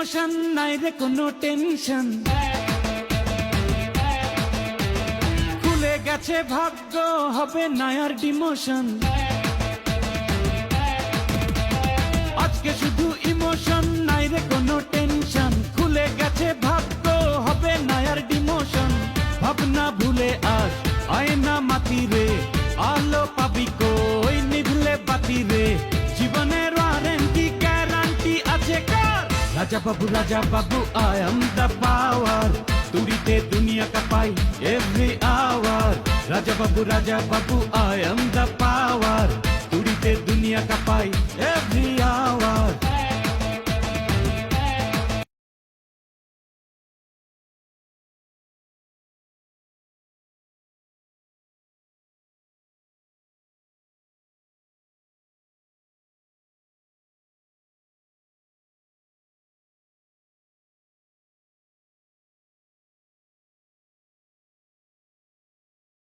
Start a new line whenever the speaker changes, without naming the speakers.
Emotion নাই রে কোনো টেনশন, খুলে গেছে ভাগ্য হবে না আর ডিমোশন। আজকে শুধু ইমোশন নাই রে কোনো টেনশন, খুলে গেছে ভাগ্য হবে না আর ডিমোশন। ভাবনা ভুলে আজ আয়না মাটি রে, আলো পাবি কই নিভলে বাতি রে। জীবনের ওয়ারেন্টি গ্যারান্টি আছে কার? Raja Babu I am the power, তুড়িতে দুনিয়া কাঁপাই every hour. Raja Babu I am the power, তুড়িতে দুনিয়া কাঁপাই এভরি আওয়ার।